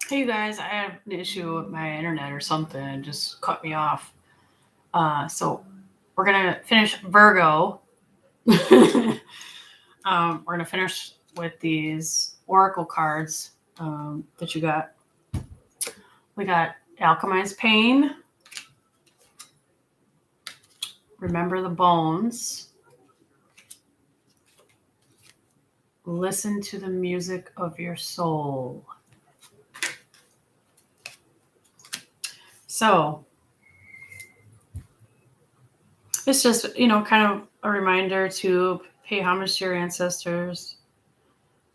Hey you guys, I have an issue with my internet or something. It just cut me off. So we're gonna finish Virgo. We're gonna finish with these oracle cards that you got. We got Alchemized Pain, Remember the Bones, Listen to the Music of Your Soul. So it's just, kind of a reminder to pay homage to your ancestors.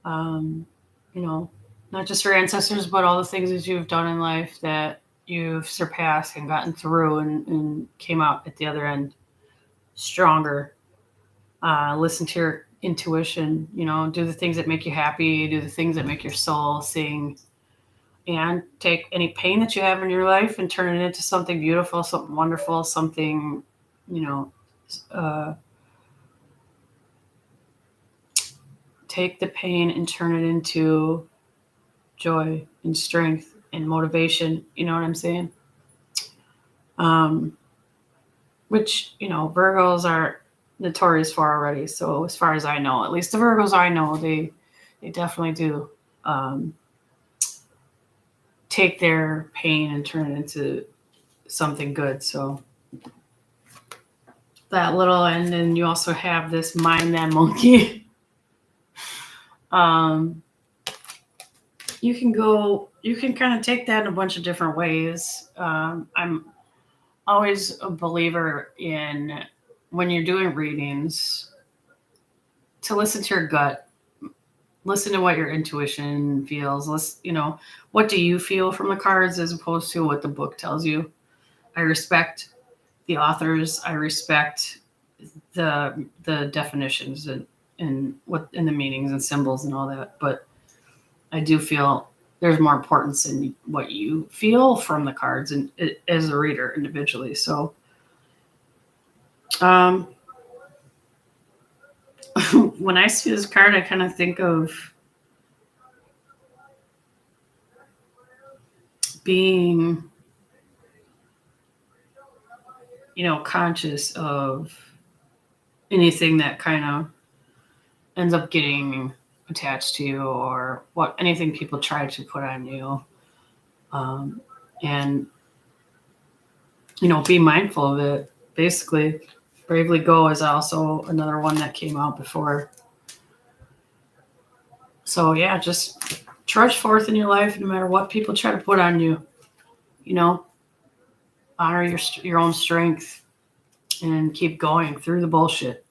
Um, not just your ancestors, but all the things that you've done in life that you've surpassed and gotten through and came out at the other end stronger. Listen to your intuition, do the things that make you happy, do the things that make your soul sing, and take any pain that you have in your life and turn it into something beautiful, something wonderful, something, you know, uh, take the pain and turn it into joy and strength and motivation. You know what I'm saying? Um, which, Virgos are notorious for already. So as far as I know, at least the Virgos I know, they definitely do take their pain and turn it into something good. So that little, and then you also have this mind that monkey. um, you can kind of take that in a bunch of different ways. I'm always a believer in when you're doing readings to listen to your gut, listen to what your intuition feels. What do you feel from the cards as opposed to what the book tells you. I respect the authors. I respect the definitions and what and the meanings and symbols and all that. But I do feel there's more importance in what you feel from the cards and as a reader individually. So, um, when I see this card, I kind of think of being, conscious of anything that kind of ends up getting attached to you or what anything people try to put on you. And, be mindful of it. Basically, Bravely Go is also another one that came out before. So, yeah, just trudge forth in your life no matter what people try to put on you. Honor your own strength and keep going through the bullshit.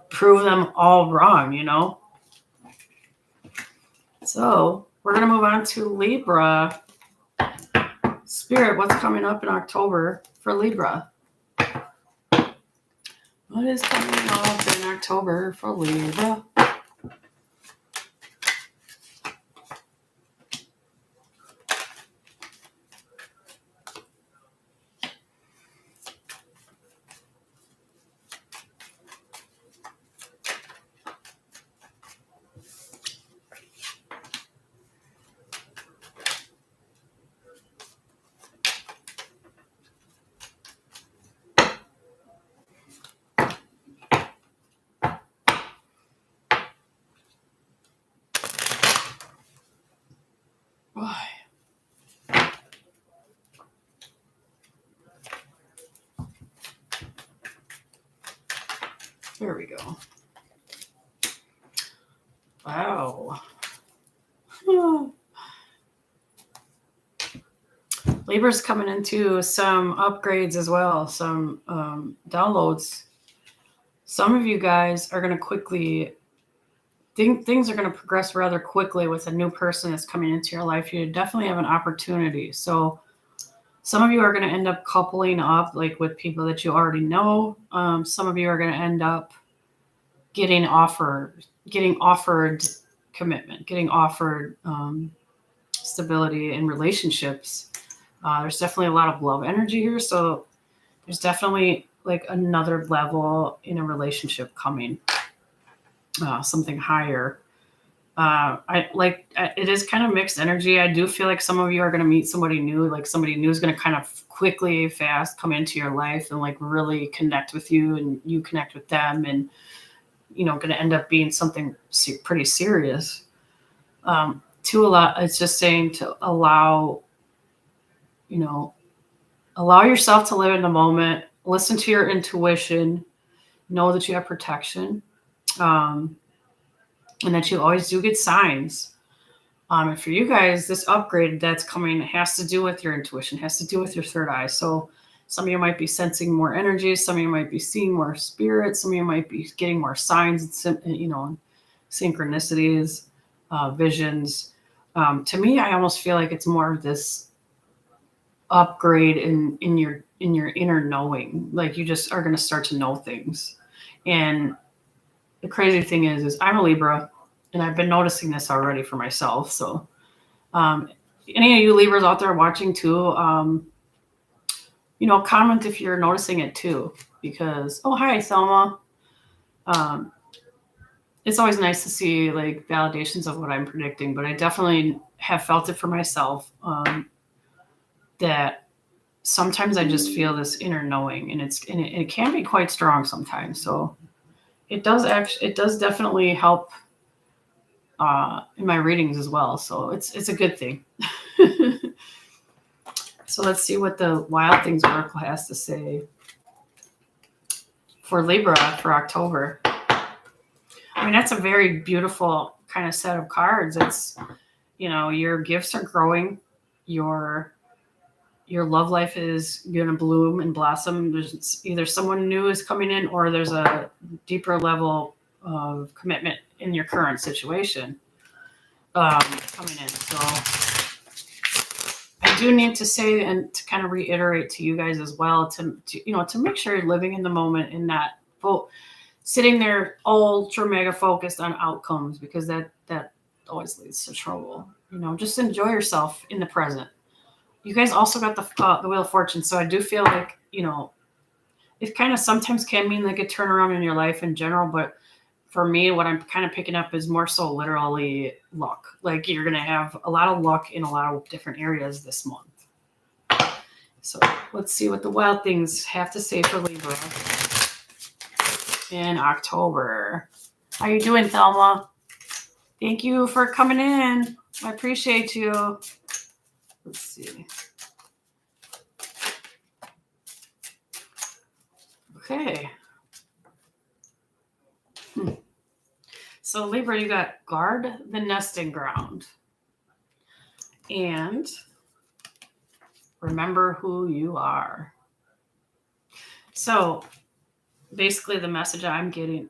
Prove them all wrong. So we're going to move on to Libra. Spirit, what's coming up in October for Libra? What is coming up in October for Libra? Why? There we go. Wow. Libra's coming into some upgrades as well, some downloads. Some of you guys are going to quickly things are going to progress rather quickly with a new person that's coming into your life. You definitely have an opportunity. So some of you are going to end up coupling up like with people that you already know. Some of you are going to end up getting offered commitment, getting offered stability in relationships. There's definitely a lot of love energy here. So there's definitely like another level in a relationship coming, something higher. It is kind of mixed energy. I do feel like some of you are going to meet somebody new, like somebody new is going to kind of quickly, fast come into your life and like really connect with you, and you connect with them, and going to end up being something pretty serious. It's just saying to you know, allow yourself to live in the moment, listen to your intuition, know that you have protection, um, and that you always do get signs. And for you guys, this upgrade that's coming has to do with your intuition, has to do with your third eye. So some of you might be sensing more energy, some of you might be seeing more spirit, some of you might be getting more signs, and synchronicities, visions. To me, I almost feel like it's more of this upgrade in your inner knowing. Like you just are going to start to know things. And the crazy thing is I'm a Libra, and I've been noticing this already for myself. So any of you Libras out there watching too, comment if you're noticing it too, because, oh, hi, Selma. It's always nice to see like validations of what I'm predicting, but I definitely have felt it for myself, that sometimes I just feel this inner knowing, and it can be quite strong sometimes. So it does definitely help in my readings as well. So it's a good thing. So let's see what the Wild Things Oracle has to say for Libra for October. I mean, that's a very beautiful kind of set of cards. It's, your gifts are growing. Your love life is going to bloom and blossom. There's either someone new is coming in, or there's a deeper level of commitment in your current situation coming in. So I do need to say, and to kind of reiterate to you guys as well, to make sure you're living in the moment and not sitting there ultra mega focused on outcomes, because that always leads to trouble. Just enjoy yourself in the present. You guys also got the Wheel of Fortune, so I do feel like it kind of sometimes can mean like a turnaround in your life in general, but for me, what I'm kind of picking up is more so literally luck. Like you're going to have a lot of luck in a lot of different areas this month. So let's see what the Wild Things have to say for Libra in October. How you doing, Thelma? Thank you for coming in. I appreciate you. Let's see. Okay. So Libra, you got guard the nesting ground and remember who you are. So basically the message I'm getting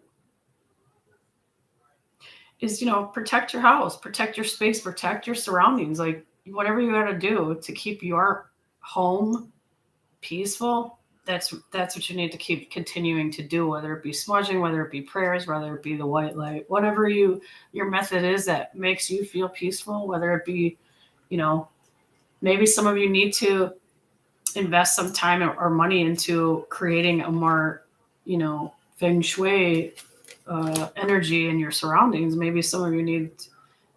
is, protect your house, protect your space, protect your surroundings. Like whatever you got to do to keep your home peaceful, that's what you need to keep continuing to do, whether it be smudging, whether it be prayers, whether it be the white light, whatever your method is that makes you feel peaceful, whether it be, maybe some of you need to invest some time or money into creating a more, feng shui energy in your surroundings. Maybe some of you need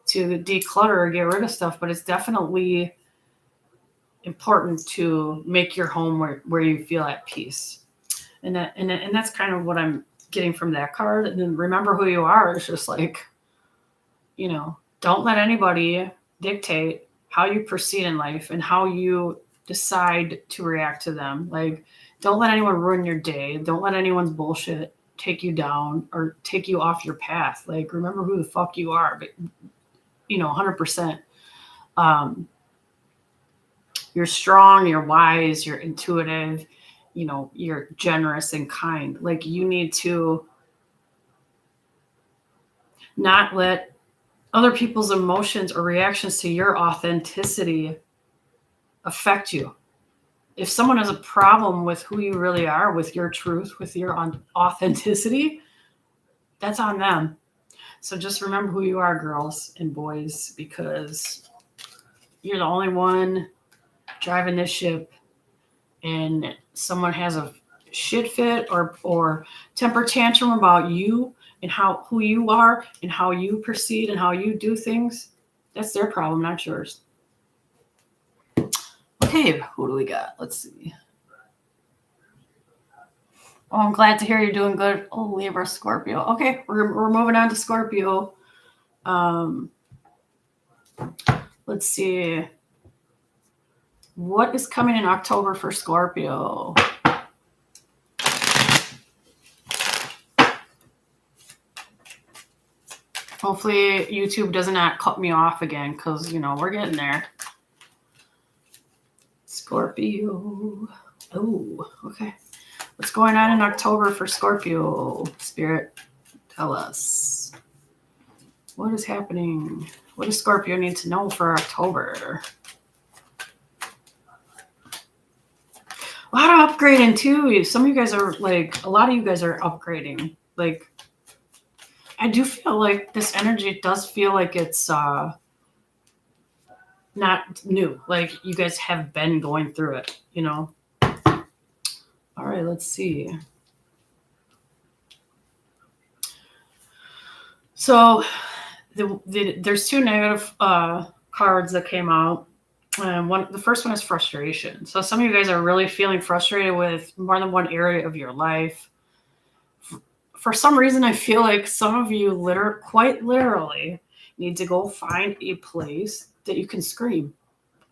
to declutter or get rid of stuff, but it's definitely important to make your home where you feel at peace. And that's kind of what I'm getting from that card. And then remember who you are. It's just like, don't let anybody dictate how you proceed in life and how you decide to react to them. Like, don't let anyone ruin your day. Don't let anyone's bullshit take you down or take you off your path. Like, remember who the fuck you are, but 100%. You're strong, you're wise, you're intuitive, you're generous and kind. Like you need to not let other people's emotions or reactions to your authenticity affect you. If someone has a problem with who you really are, with your truth, with your authenticity, that's on them. So just remember who you are, girls and boys, because you're the only one driving this ship, and someone has a shit fit or temper tantrum about you and who you are and how you proceed and how you do things, that's their problem, not yours. Okay, who do we got? Let's see. Oh, I'm glad to hear you're doing good. Oh, Libra, Scorpio. Okay, we're moving on to Scorpio. Let's see. What is coming in October for Scorpio? Hopefully YouTube does not cut me off again, because, we're getting there. Scorpio. Oh, okay. What's going on in October for Scorpio? Spirit, tell us. What is happening? What does Scorpio need to know for October? A lot of upgrading too. Some of you guys are a lot of you guys are upgrading. I do feel like this energy does feel like it's not new. Like you guys have been going through it, All right, let's see. So there's two negative cards that came out. The first one is frustration. So some of you guys are really feeling frustrated with more than one area of your life. For some reason, I feel like some of you quite literally need to go find a place that you can scream.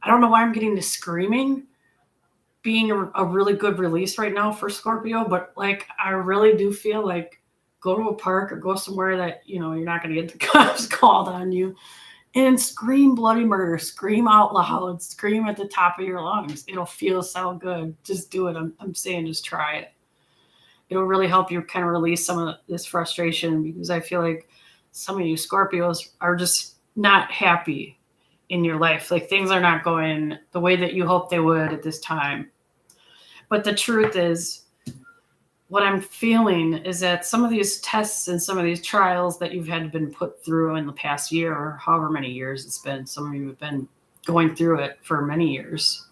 I don't know why I'm getting to screaming being a really good release right now for Scorpio, but I really do feel like go to a park or go somewhere that, you're not going to get the cops called on you and scream bloody murder, scream out loud, scream at the top of your lungs. It'll feel so good. Just do it. I'm saying just try it. It'll really help you kind of release some of this frustration, because I feel like some of you Scorpios are just not happy in your life. Things are not going the way that you hope they would at this time. But the truth is, what I'm feeling is that some of these tests and some of these trials that you've had been put through in the past year, or however many years it's been, some of you have been going through it for many years.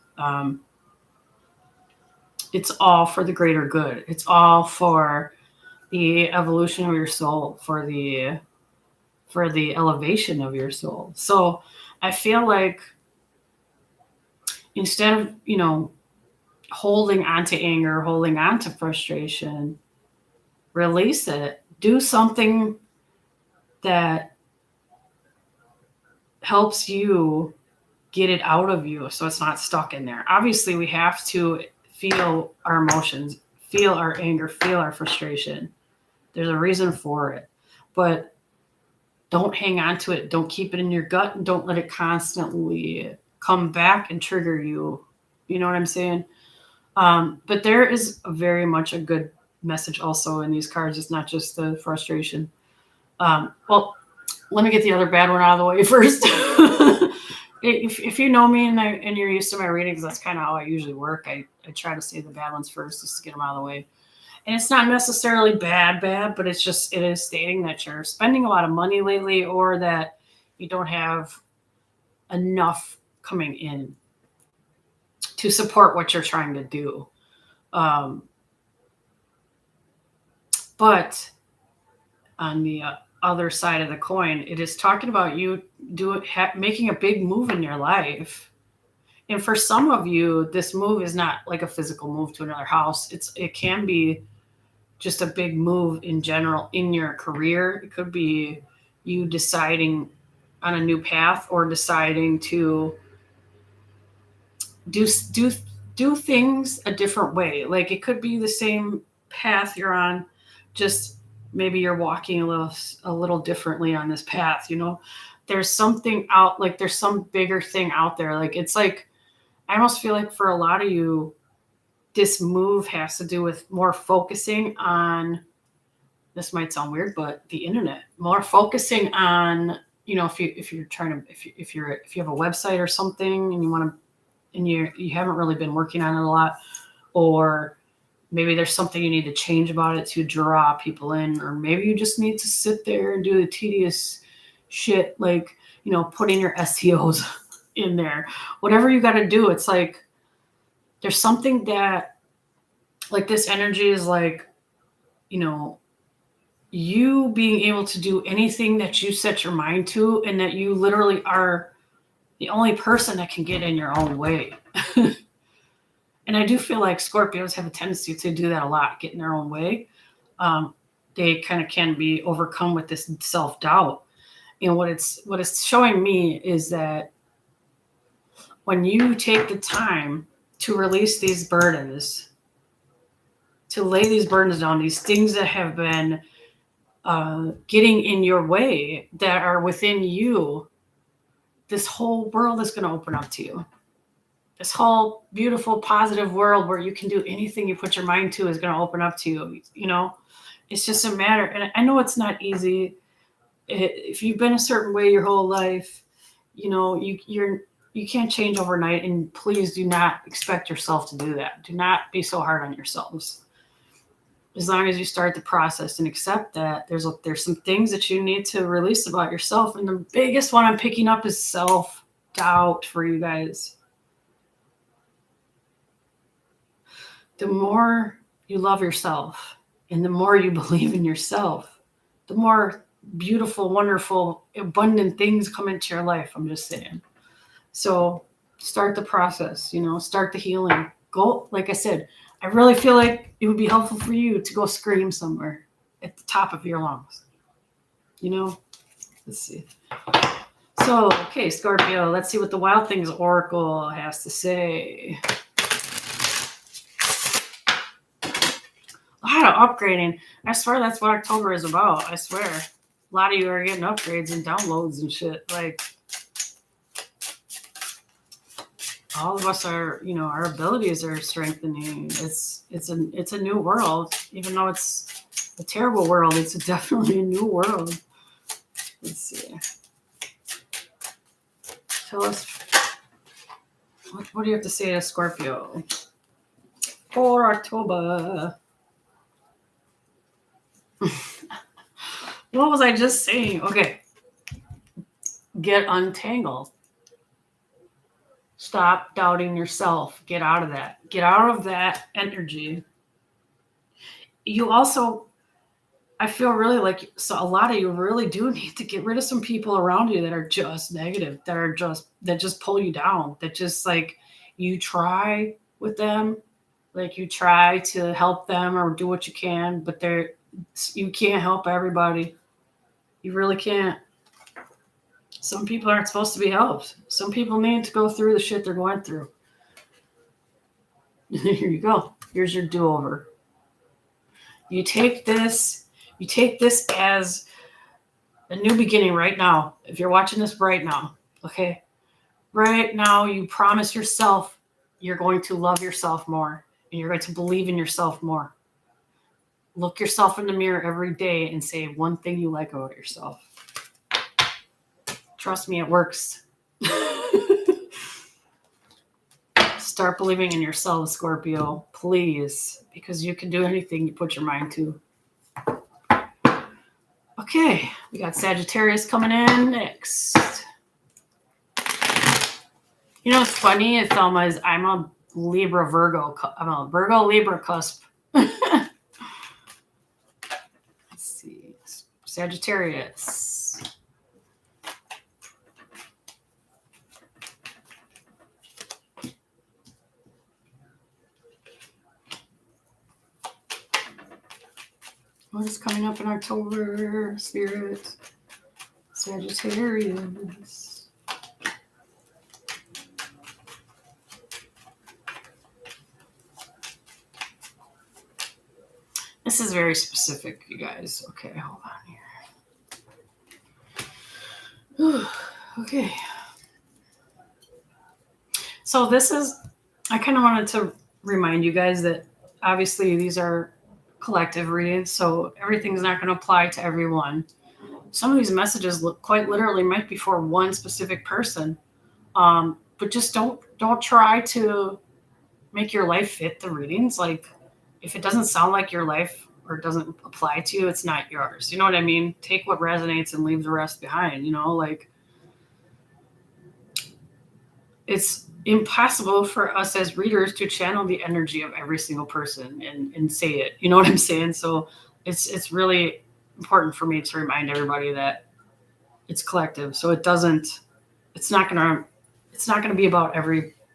It's all for the greater good. It's all for the evolution of your soul, for the elevation of your soul. So I feel like instead of, holding on to anger, holding on to frustration, release it. Do something that helps you get it out of you so it's not stuck in there. Obviously, we have to feel our emotions, feel our anger, feel our frustration. There's a reason for it. But don't hang on to it. Don't keep it in your gut, and don't let it constantly come back and trigger you. You know what I'm saying? But there is very much a good message also in these cards. It's not just the frustration. Well, let me get the other bad one out of the way first. If you know me and you're used to my readings, that's kind of how I usually work. I try to say the bad ones first just to get them out of the way. And it's not necessarily bad, but it is stating that you're spending a lot of money lately, or that you don't have enough coming in to support what you're trying to do. But on the other side of the coin, it is talking about you making a big move in your life. And for some of you, this move is not like a physical move to another house. It can be just a big move in general in your career. It could be you deciding on a new path, or deciding to do things a different way. It could be the same path you're on, just maybe you're walking a little differently on this path. There's something out, there's some bigger thing out there. I almost feel like for a lot of you, this move has to do with more focusing on, this might sound weird, but the internet, more focusing on, if you have a website or something and you want to, and you haven't really been working on it a lot, or maybe there's something you need to change about it to draw people in, or maybe you just need to sit there and do the tedious shit, putting your SEOs in there, whatever you got to do. It's there's something that, this energy is you being able to do anything that you set your mind to, and that you literally are the only person that can get in your own way. And I do feel like Scorpios have a tendency to do that a lot, get in their own way. They kind of can be overcome with this self-doubt. And what it's showing me is that when you take the time to release these burdens, to lay these burdens down, these things that have been getting in your way, that are within you, this whole world is going to open up to you. This whole beautiful, positive world where you can do anything you put your mind to is going to open up to you. You know, it's just a matter. And I know it's not easy. If you've been a certain way your whole life, you know, you can't change overnight. And please do not expect yourself to do that. Do not be so hard on yourselves. As long as you start the process and accept that there's some things that you need to release about yourself. And the biggest one I'm picking up is self-doubt for you guys. The more you love yourself and the more you believe in yourself, the more beautiful, wonderful, abundant things come into your life. I'm just saying. So start the process, you know, start the healing. Go, like I said, I really feel like it would be helpful for you to go scream somewhere at the top of your lungs. You know, let's see. So, okay, Scorpio, let's see what the Wild Things Oracle has to say. A lot of upgrading. I swear that's what October is about. I swear. A lot of you are getting upgrades and downloads and shit. Like, all of us are, you know, our abilities are strengthening. It's a new world, even though it's a terrible world. It's definitely a new world. Let's see. Tell us, what do you have to say to Scorpio for October? What was I just saying? Okay. Get untangled. Stop doubting yourself. Get out of that. Get out of that energy. You also, I feel really like, so a lot of you really do need to get rid of some people around you that are just negative, that just pull you down, that just like you try with them, like you try to help them or do what you can, but you can't help everybody. You really can't. Some people aren't supposed to be helped. Some people need to go through the shit they're going through. Here you go. Here's your do-over. You take this as a new beginning right now. If you're watching this right now, okay? Right now, you promise yourself you're going to love yourself more and you're going to believe in yourself more. Look yourself in the mirror every day and say one thing you like about yourself. Trust me, it works. Start believing in yourself, Scorpio, please, because you can do anything you put your mind to. Okay, we got Sagittarius coming in next. You know what's funny, Thelma, is I'm a Libra Virgo. I'm a Virgo Libra cusp. Let's see. Sagittarius. What is coming up in October, Spirit? Sagittarius. This is very specific, you guys. Okay, hold on here. Okay. So I kind of wanted to remind you guys that obviously these are collective reads, so everything's not going to apply to everyone. Some of these messages quite literally might be for one specific person, but just don't try to make your life fit the readings. Like, if it doesn't sound like your life or doesn't apply to you, it's not yours. You know what I mean? Take what resonates and leave the rest behind. You know, like, it's impossible for us as readers to channel the energy of every single person and say it. You know what I'm saying? So it's really important for me to remind everybody that it's collective. So it's not gonna be about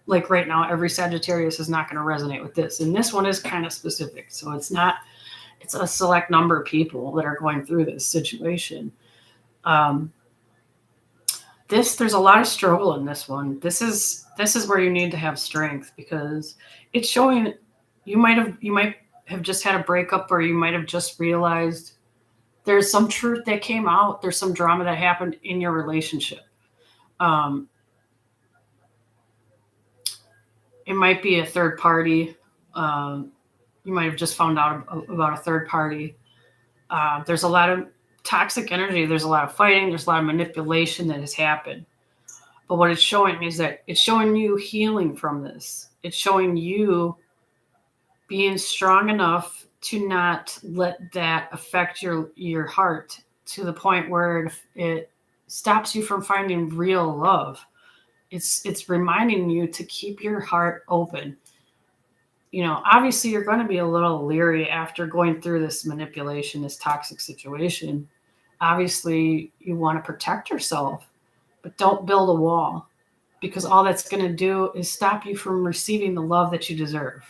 like right now, every Sagittarius is not gonna resonate with this. And this one is kind of specific. So it's a select number of people that are going through this situation. Um, there's a lot of struggle in this one. This is where you need to have strength, because it's showing you might have just had a breakup, or you might have just realized there's some truth that came out. There's some drama that happened in your relationship. Um, it might be a third party. Um, you might have just found out about a third party. There's a lot of toxic energy. There's a lot of fighting. There's a lot of manipulation that has happened. But what it's showing is that it's showing you healing from this. It's showing you being strong enough to not let that affect your heart to the point where it stops you from finding real love. It's reminding you to keep your heart open. Obviously you're going to be a little leery after going through this manipulation, this toxic situation. Obviously you want to protect yourself, but don't build a wall, because all that's going to do is stop you from receiving the love that you deserve.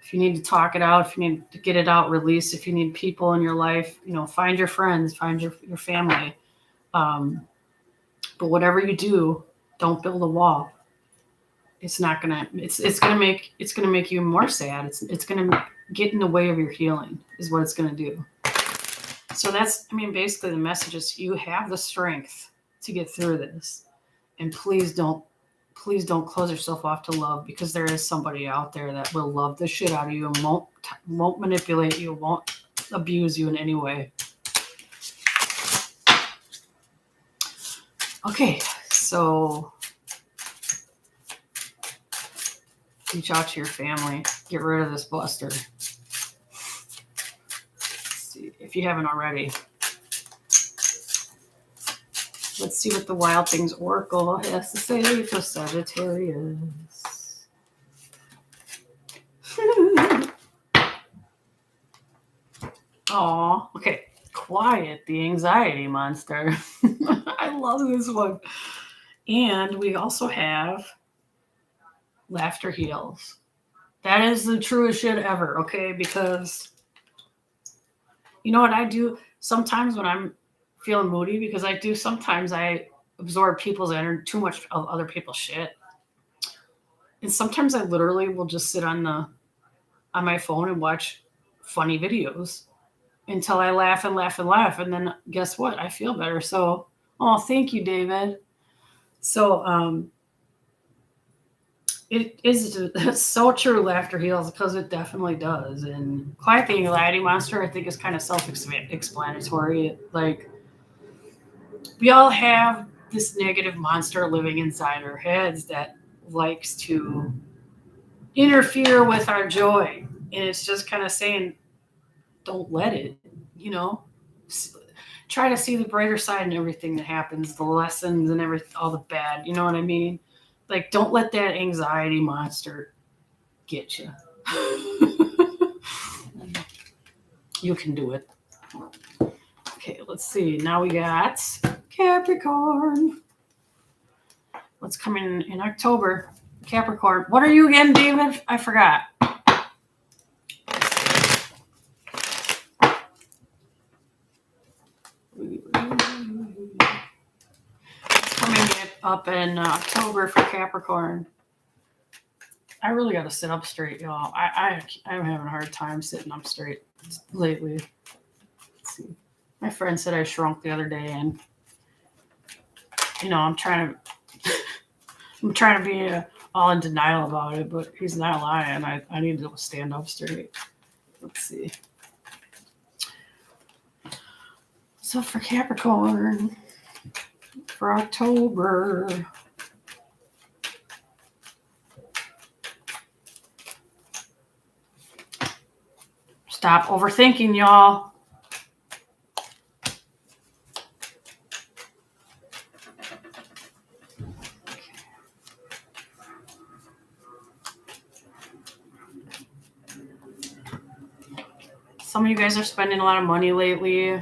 If you need to talk it out, if you need to get it out, release, if you need people in your life, find your friends, find your family. But whatever you do, don't build a wall. It's not gonna. It's gonna make you more sad. It's gonna get in the way of your healing. Is what it's gonna do. So basically the message is you have the strength to get through this, and please don't close yourself off to love, because there is somebody out there that will love the shit out of you and won't manipulate you, won't abuse you in any way. Okay, so reach out to your family. Get rid of this bluster. Let's see if you haven't already. Let's see what the Wild Things Oracle has to say for Sagittarius. Aw, okay. Quiet the anxiety monster. I love this one. And we also have Laughter Heals. That is the truest shit ever, okay? Because you know what I do sometimes when I'm feeling moody, because sometimes I absorb people's energy, too much of other people's shit. And sometimes I literally will just sit on my phone and watch funny videos until I laugh and laugh and laugh. And then guess what? I feel better. So, thank you, David. So, it's so true. Laughter heals, because it definitely does. And Quiet the Anxiety Monster, I think, is kind of self-explanatory. Like, we all have this negative monster living inside our heads that likes to interfere with our joy. And it's just kind of saying, don't let it, try to see the brighter side in everything that happens, the lessons and everything, all the bad, you know what I mean? Like, don't let that anxiety monster get you. You can do it. Okay, let's see. Now we got Capricorn. What's coming in October? Capricorn. What are you again, David? I forgot. It's coming up in October for Capricorn. I really got to sit up straight, y'all. I'm having a hard time sitting up straight lately. Let's see. My friend said I shrunk the other day, and I'm trying to be all in denial about it, but he's not lying. I need to stand up straight. Let's see. So for Capricorn, for October, stop overthinking, y'all. some of you guys are spending a lot of money lately.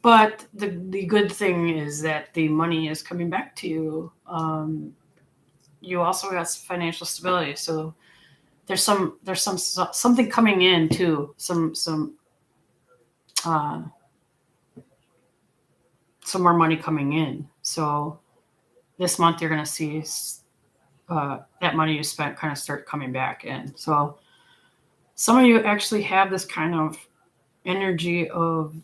But the good thing is that the money is coming back to you. You also got financial stability, so there's something coming in too. Uh, some more money coming in. So this month you're going to see that money you spent kind of start coming back in. So some of you actually have this kind of energy of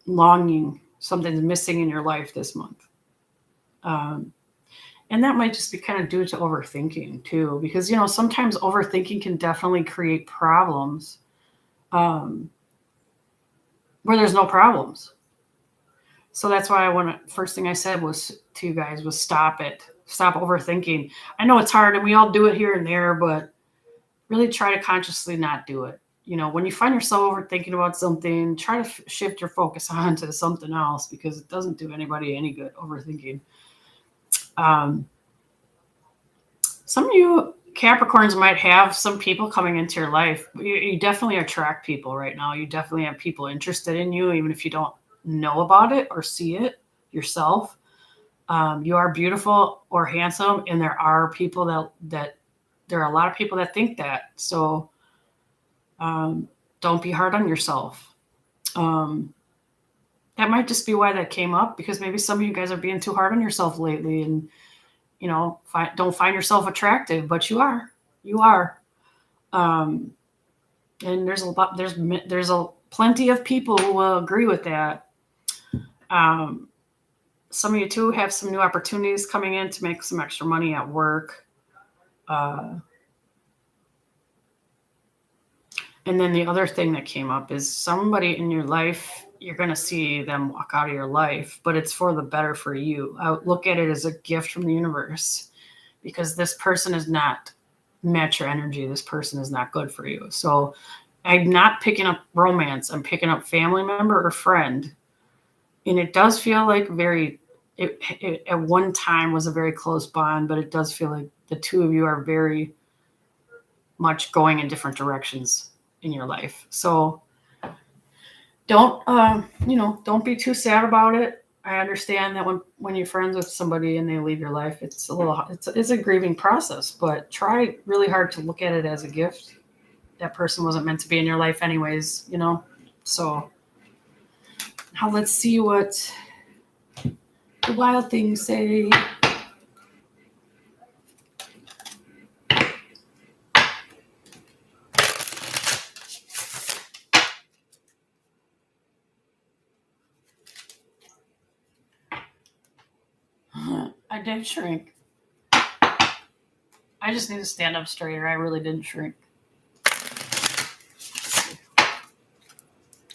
longing. Something's missing in your life this month. And that might just be kind of due to overthinking too, because, sometimes overthinking can definitely create problems where there's no problems. So that's why first thing I said was to you guys was stop it. Stop overthinking. I know it's hard and we all do it here and there, but really try to consciously not do it. When you find yourself overthinking about something, try to shift your focus onto something else, because it doesn't do anybody any good, overthinking. Some of you Capricorns might have some people coming into your life. You definitely attract people right now. You definitely have people interested in you, even if you don't know about it or see it yourself. You are beautiful or handsome, and there are people that there are a lot of people that think that. So don't be hard on yourself. That might just be why that came up, because maybe some of you guys are being too hard on yourself lately, and don't find yourself attractive, but you are. And there's plenty of people who will agree with that. Some of you too have some new opportunities coming in to make some extra money at work. And then the other thing that came up is somebody in your life, you're going to see them walk out of your life, but it's for the better for you. I would look at it as a gift from the universe, because this person is not match your energy. This person is not good for you. So I'm not picking up romance. I'm picking up family member or friend. And it does feel like it at one time was a very close bond, but it does feel like the two of you are very much going in different directions in your life. So don't be too sad about it. I understand that when you're friends with somebody and they leave your life, it's a grieving process, but try really hard to look at it as a gift. That person wasn't meant to be in your life anyways, So now let's see what the wild things say. I did shrink. I just need to stand up straighter. I really didn't shrink.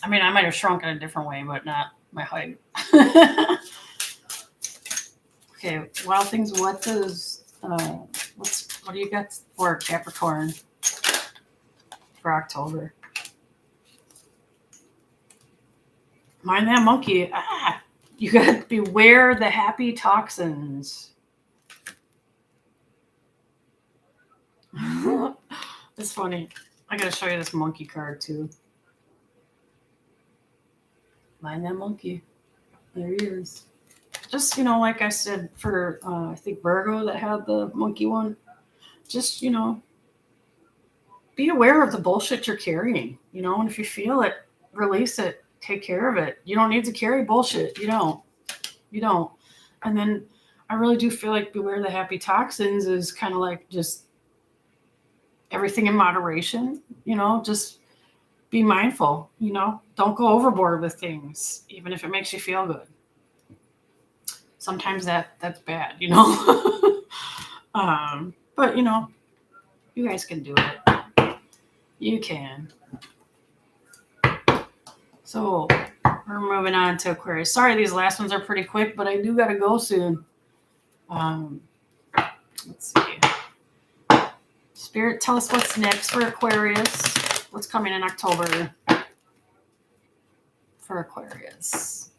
I mean, I might have shrunk in a different way, but not my height. Okay, wild things. What do you got for Capricorn for October? Mind that monkey. You got to beware the happy toxins. It's funny. I got to show you this monkey card too. Mind that monkey. There he is. Just, like I said for, I think Virgo that had the monkey one. Just, be aware of the bullshit you're carrying, and if you feel it, release it, take care of it. You don't need to carry bullshit. You don't. And then I really do feel like beware the happy toxins is kind of like just everything in moderation, just be mindful, don't go overboard with things, even if it makes you feel good. Sometimes that's bad, but you guys can do it. You can. So we're moving on to Aquarius. Sorry, these last ones are pretty quick, but I do got to go soon. Let's see. Spirit, tell us what's next for Aquarius. What's coming in October for Aquarius?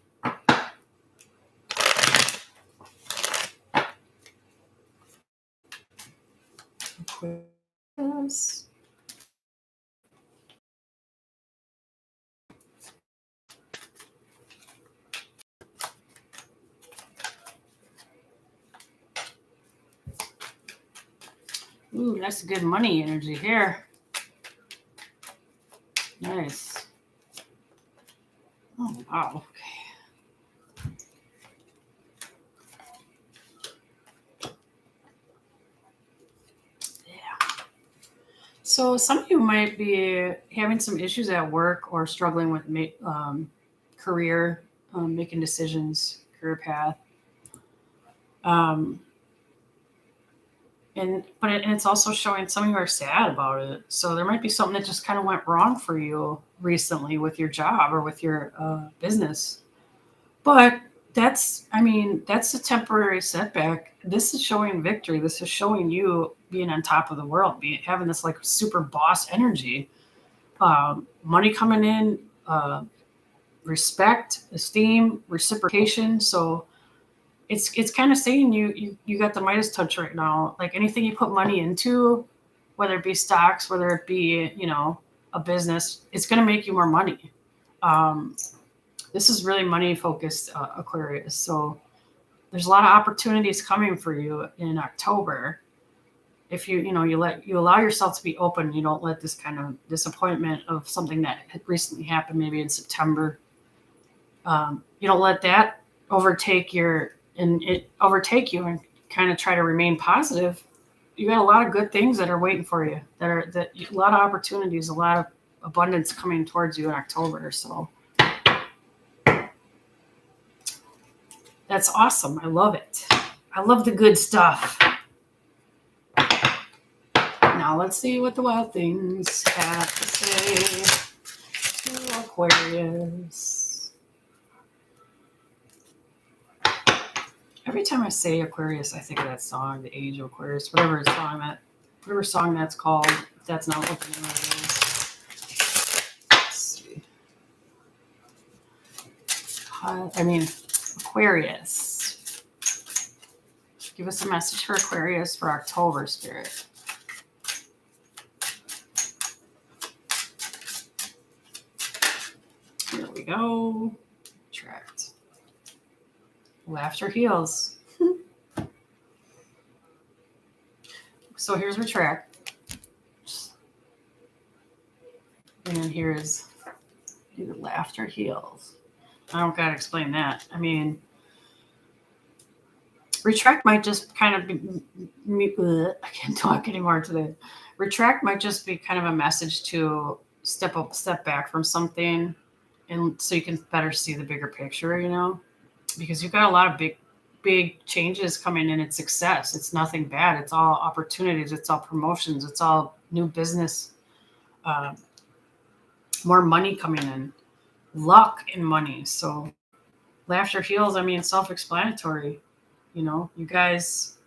Aquarius. Aquarius. Ooh, that's good money energy here. Nice. Oh, wow. Okay. Yeah. So some of you might be having some issues at work or struggling with career, making decisions, career path. Um, and it's also showing some of you are sad about it. So there might be something that just kind of went wrong for you recently with your job or with your business. But that's a temporary setback. This is showing victory. This is showing you being on top of the world, having this like super boss energy. Money coming in, respect, esteem, reciprocation. So it's kind of saying you got the Midas touch right now. Like anything you put money into, whether it be stocks, whether it be a business, it's going to make you more money. Um, this is really money focused, Aquarius. So there's a lot of opportunities coming for you in October. If you allow yourself to be open, you don't let this kind of disappointment of something that had recently happened, maybe in September. You don't let that overtake you and kind of try to remain positive. You got a lot of good things that are waiting for you. A lot of opportunities, a lot of abundance coming towards you in October. So that's awesome. I love it. I love the good stuff. Now let's see what the wild things have to say to Aquarius. Every time I say Aquarius, I think of that song, The Age of Aquarius, whatever song that's called. If that's not what the name of it is. Let's see. Aquarius. Give us a message for Aquarius for October, Spirit. Here we go. Tracked. Laughter heals. So here's retract. And here's laughter heals. I don't gotta explain that. I mean, retract might just kind of be, I can't talk anymore today. Retract might just be kind of a message to step back from something, and so you can better see the bigger picture, because you've got a lot of big changes coming in. It's success. It's nothing bad. It's all opportunities. It's all promotions. It's all new business, more money coming in, luck and money. So laughter heals. Self-explanatory. You guys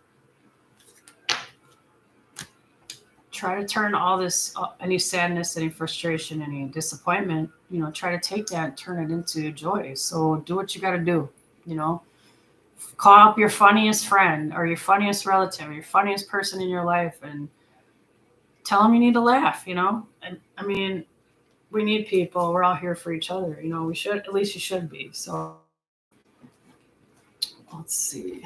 try to turn all this, any sadness, any frustration, any disappointment, try to take that and turn it into joy. So do what you got to do, call up your funniest friend or your funniest relative or your funniest person in your life and tell them you need to laugh, and we need people. We're all here for each other. We should, at least you should be. So let's see.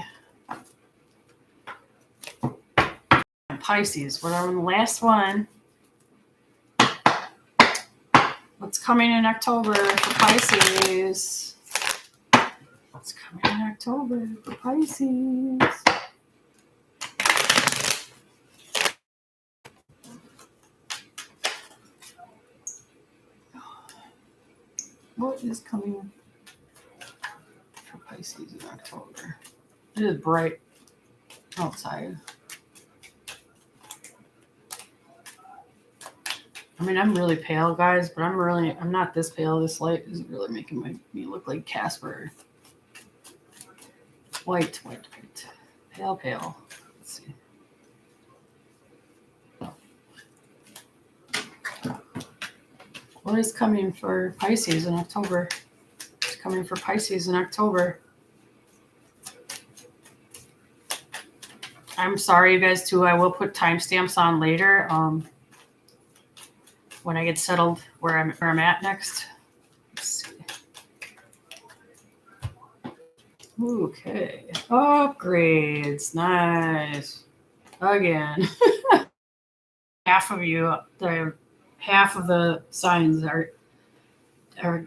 Pisces, we're on the last one. What's coming in October for Pisces? What's coming in October for Pisces? What is coming for Pisces in October? It is bright outside. I'm really pale, guys, but I'm not this pale. This light is really making me look like Casper. White. Pale. Let's see. What is coming for Pisces in October? What's coming for Pisces in October? I'm sorry, you guys, too. I will put timestamps on later. when I get settled where I'm at next. Let's see. Okay. Upgrades. Nice. Again. Half of the signs are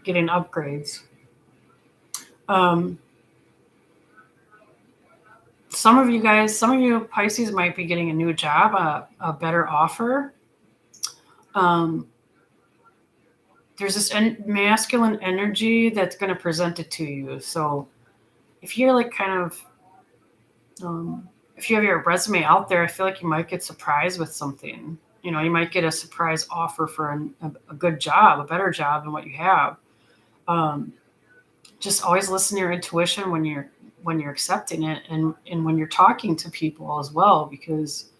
getting upgrades. Some of you Pisces might be getting a new job, a better offer. There's this masculine energy that's going to present it to you. So if you're like kind of, if you have your resume out there, I feel like you might get surprised with something. You might get a surprise offer for a good job, a better job than what you have. Just always listen to your intuition when you're accepting it, and when you're talking to people as well, because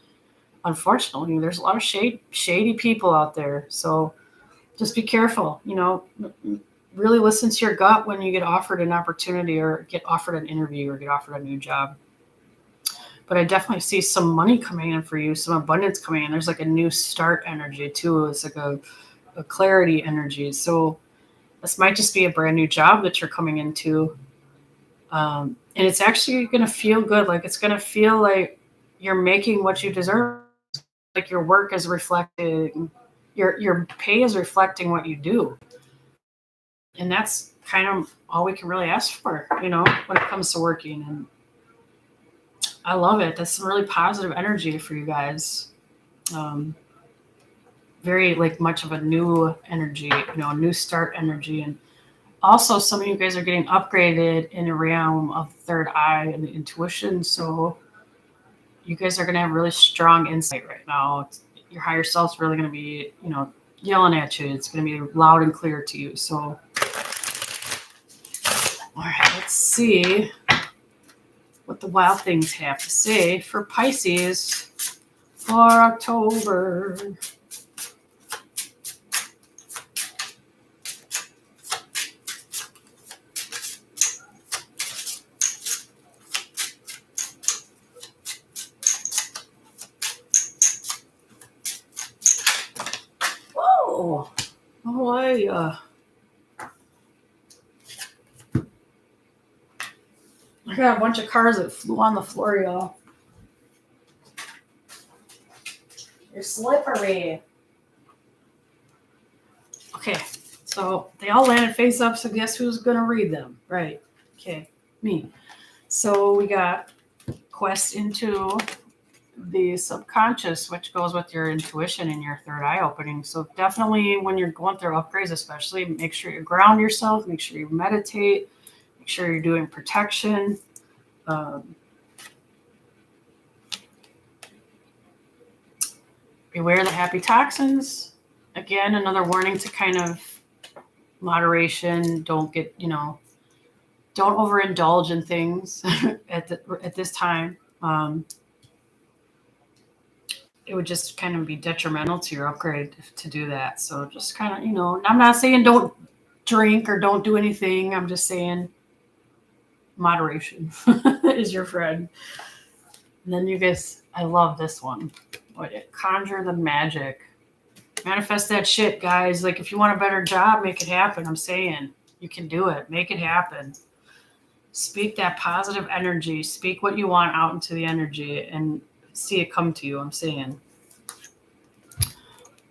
unfortunately there's a lot of shady people out there. So just be careful. Really listen to your gut when you get offered an opportunity or get offered an interview or get offered a new job. But I definitely see some money coming in for you, some abundance coming in. There's like a new start energy too. It's like a clarity energy. So this might just be a brand new job that you're coming into. And it's actually going to feel good. Like it's going to feel like you're making what you deserve. Like your work is reflecting, your pay is reflecting what you do. And that's kind of all we can really ask for, when it comes to working. And I love it. That's some really positive energy for you guys. Very like much of a new energy, a new start energy. And also some of you guys are getting upgraded in the realm of third eye and the intuition. So you guys are going to have really strong insight right now. Your higher self's really going to be, yelling at you. It's going to be loud and clear to you. So, all right, let's see what the wild things have to say for Pisces for October. I got a bunch of cars that flew on the floor, y'all. You're slippery. Okay, so they all landed face up, so guess who's going to read them? Right. Okay, me. So we got quest into the subconscious, which goes with your intuition and your third eye opening. So definitely when you're going through upgrades, especially, make sure you ground yourself, make sure you meditate, make sure you're doing protection. Beware the happy toxins. Again, another warning to kind of moderation. Don't get, don't overindulge in things at this time. It would just kind of be detrimental to your upgrade to do that. So just kind of, I'm not saying don't drink or don't do anything. I'm just saying moderation is your friend. And then you guys, I love this one. Conjure the magic. Manifest that shit, guys. Like if you want a better job, make it happen. I'm saying you can do it. Make it happen. Speak that positive energy. Speak what you want out into the energy and see it come to you. I'm saying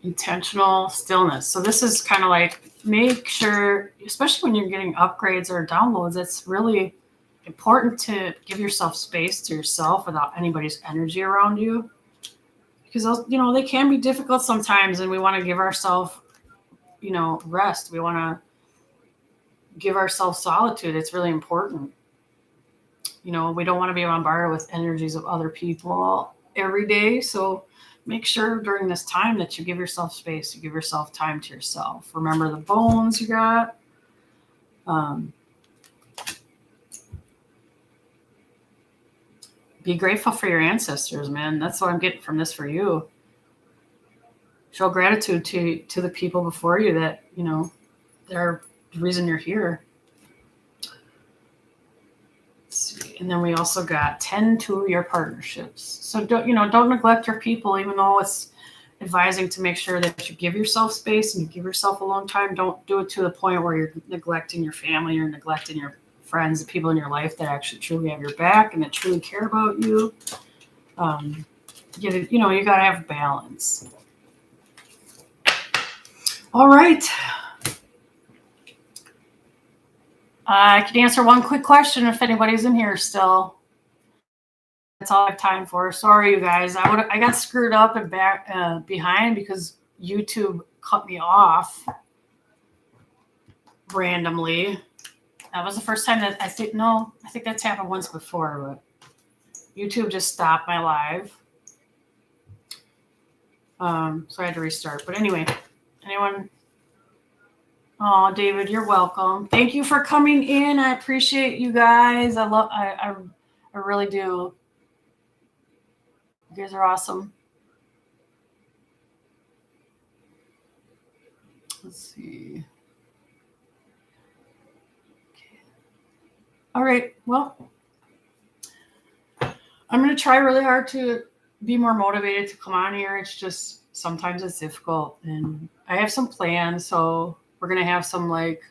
intentional stillness. So this is kind of like, make sure, especially when you're getting upgrades or downloads, it's really important to give yourself space to yourself without anybody's energy around you. Because, they can be difficult sometimes, and we want to give ourselves, rest. We want to give ourselves solitude. It's really important. We don't want to be bombarded with energies of other people every day. So make sure during this time that you give yourself space, you give yourself time to yourself. Remember the bones you got. Be grateful for your ancestors, man. That's what I'm getting from this for you. Show gratitude to the people before you that, they're the reason you're here. Let's see. And then we also got tend to your partnerships. So don't neglect your people, even though it's advising to make sure that you give yourself space and you give yourself a long time. Don't do it to the point where you're neglecting your family or neglecting your friends, the people in your life that actually truly have your back and that truly care about you. You got to have balance. All right. I can answer one quick question if anybody's in here still. That's all I have time for. Sorry, you guys. I got screwed up and back behind because YouTube cut me off randomly. That was the first time that I think that's happened once before, but YouTube just stopped my live. So I had to restart. But anyway, anyone? Oh, David, you're welcome. Thank you for coming in. I appreciate you guys. I really do. You guys are awesome. Let's see. Okay. All right. Well, I'm going to try really hard to be more motivated to come on here. It's just sometimes it's difficult. And I have some plans. So we're going to have some well,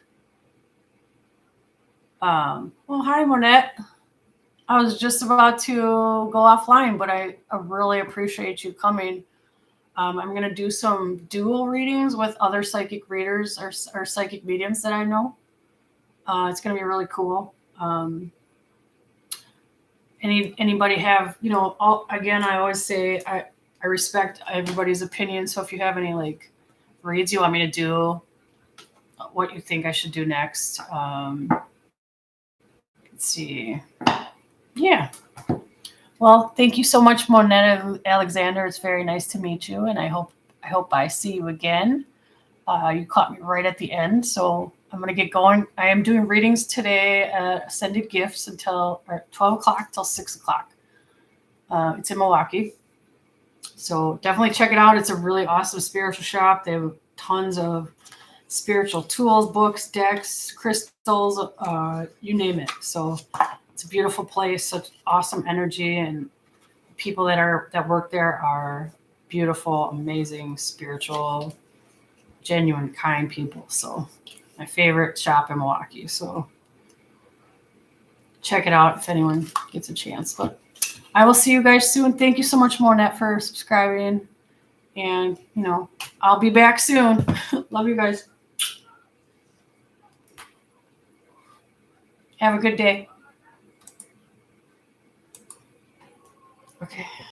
hi, Monette. I was just about to go offline, but I really appreciate you coming. I'm going to do some dual readings with other psychic readers or psychic mediums that I know. It's going to be really cool. Anybody have, again, I always say I respect everybody's opinion. So if you have any reads you want me to do, what you think I should do next. Let's see. Yeah. Well, thank you so much, Monetta Alexander. It's very nice to meet you, and I hope I see you again. You caught me right at the end, so I'm going to get going. I am doing readings today at Ascended Gifts until 12 o'clock till 6 o'clock. It's in Milwaukee. So definitely check it out. It's a really awesome spiritual shop. They have tons of spiritual tools, books, decks, crystals, you name it. So it's a beautiful place, such awesome energy, and people that work there are beautiful, amazing, spiritual, genuine, kind people. So my favorite shop in Milwaukee. So check it out if anyone gets a chance. But I will see you guys soon. Thank you so much, Mornette, for subscribing. And, I'll be back soon. Love you guys. Have a good day. Okay.